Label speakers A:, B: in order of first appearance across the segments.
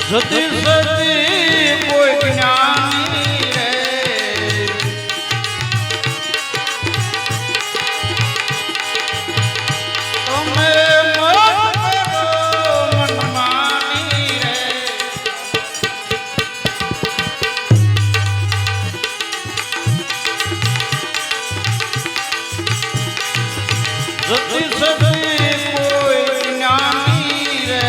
A: સતી સતી કોઈ જ્ઞાની રે તમે મનમાની રે સતી સતી કોઈ જ્ઞાની રે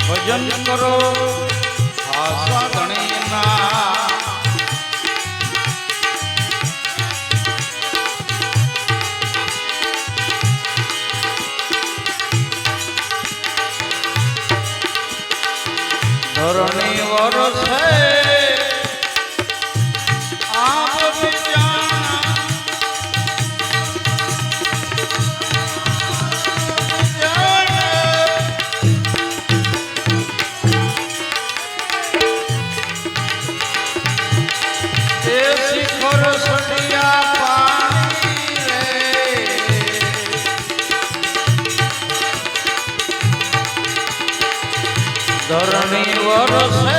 A: ભજન કરો આ સાધણીના ધરણી વરસે ધરણી વરસે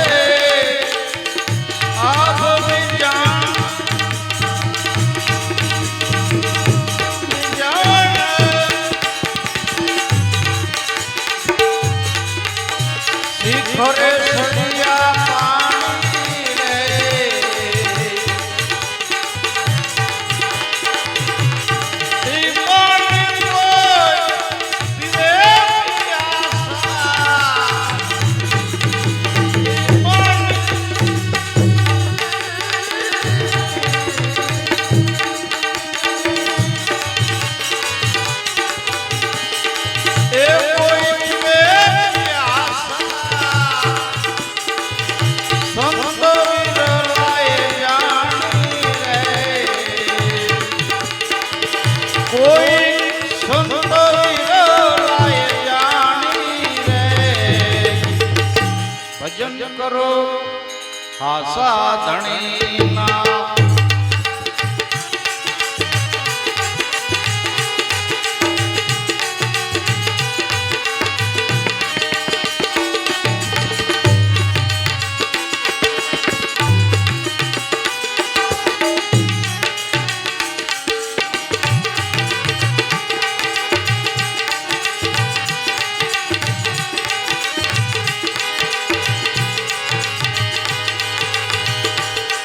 A: આભ વિજાણ શિખરે સળિયા પાણી રે ભજન કરો આ સાધણીના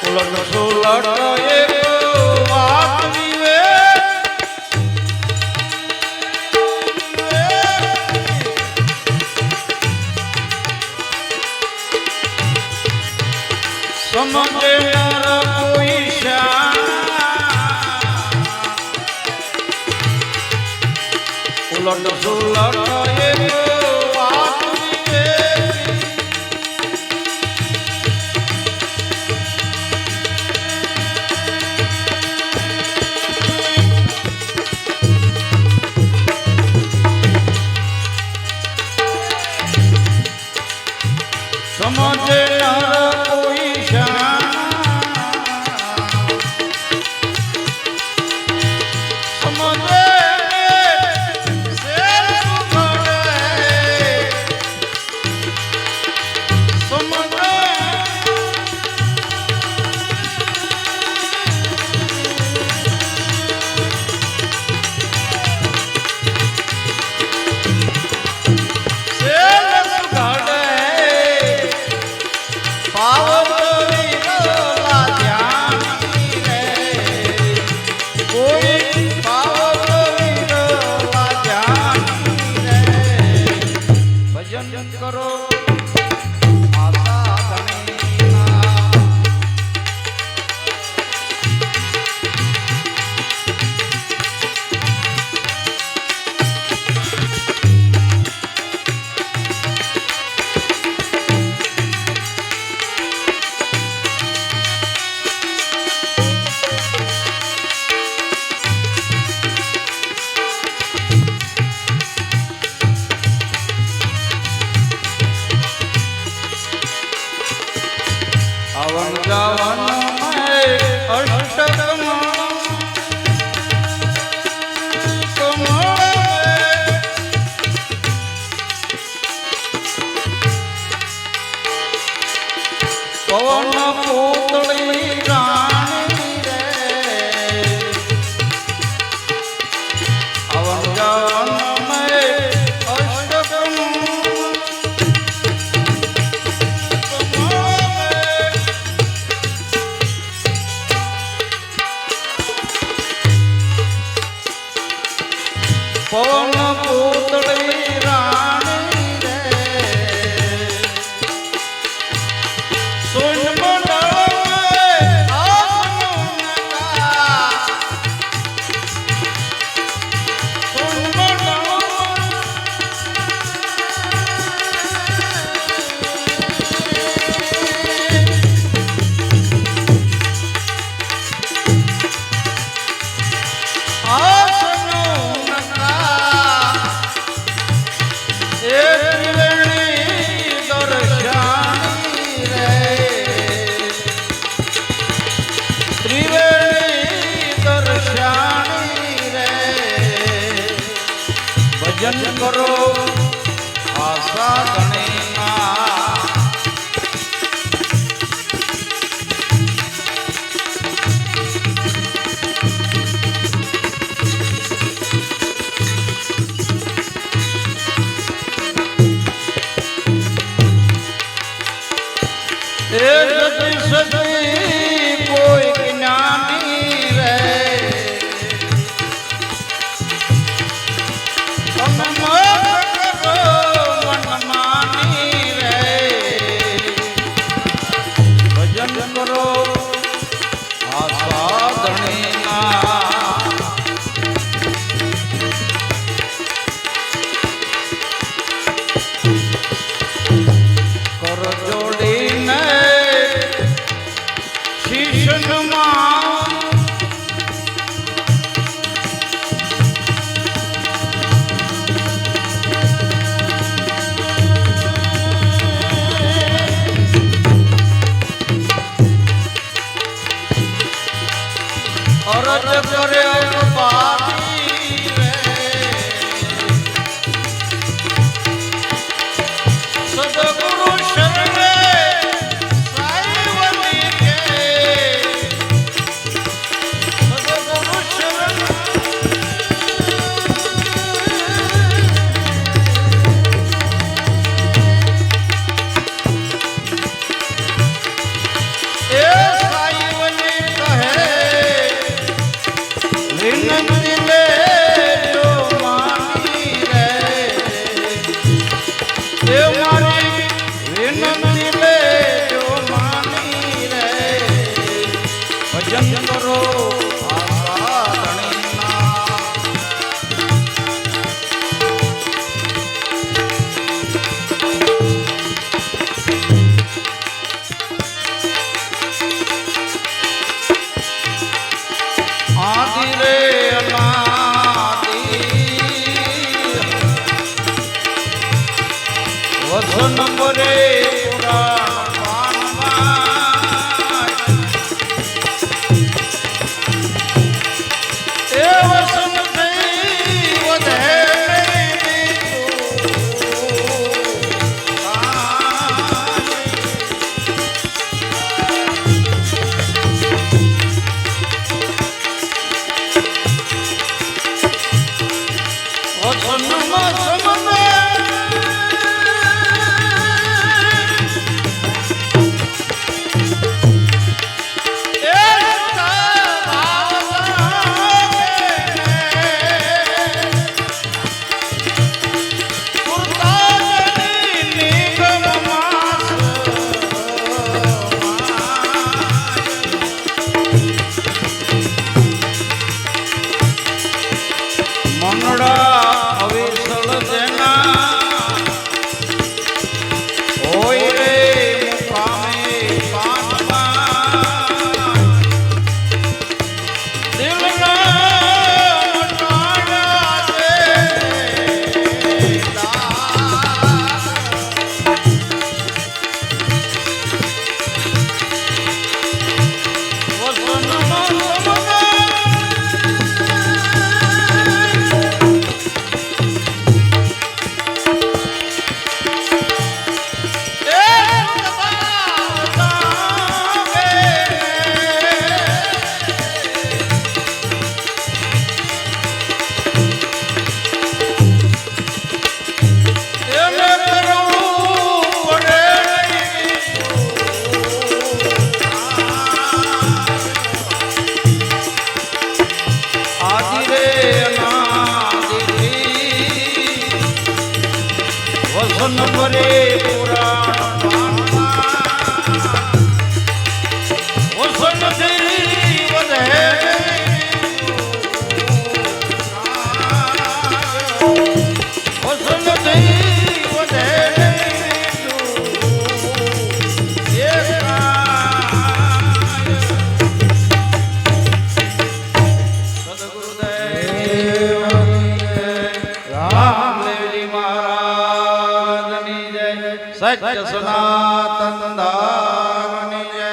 A: ઉલટ સુલટ એક વાત વિવે સમજે નર કોઈ શ્યામ ઉલટ સુલટ એક વાત વિવે સમજે નર કોઈ સમજે ભજન કરો આશા ગણેના એ સતી સતી કોઈ જ્ઞાની રે ભજન કરો આશા ધણીના કર જોડીને શીશમાં અરજ કરે બારી રે સદગુરુ શરણે સાઈવની કે સદગુરુ શરણ એ સાઈવની કહે વિનંતી લે જો માની રે એ મારી વિનંતી લે જો માની રે ભજન કરો આશા ધણીના આદિ રે અનાદિ વસન પરે પુરાણ પાનમાં એ વસન થઈ વધે મનડા અવિસળ જેના હોય રે મુકામે પાનમાં દિલના મટાડા દે વસનમાં સમના નંબરે પુરાણ વસનથી વધે વસનથી વધે सत्य सनातन धर्मनि जय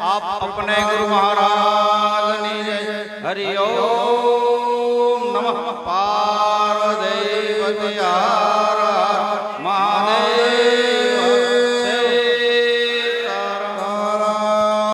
A: आप अपने गुरु महाराजनि जय हरि ओम नमः पार्वती पतये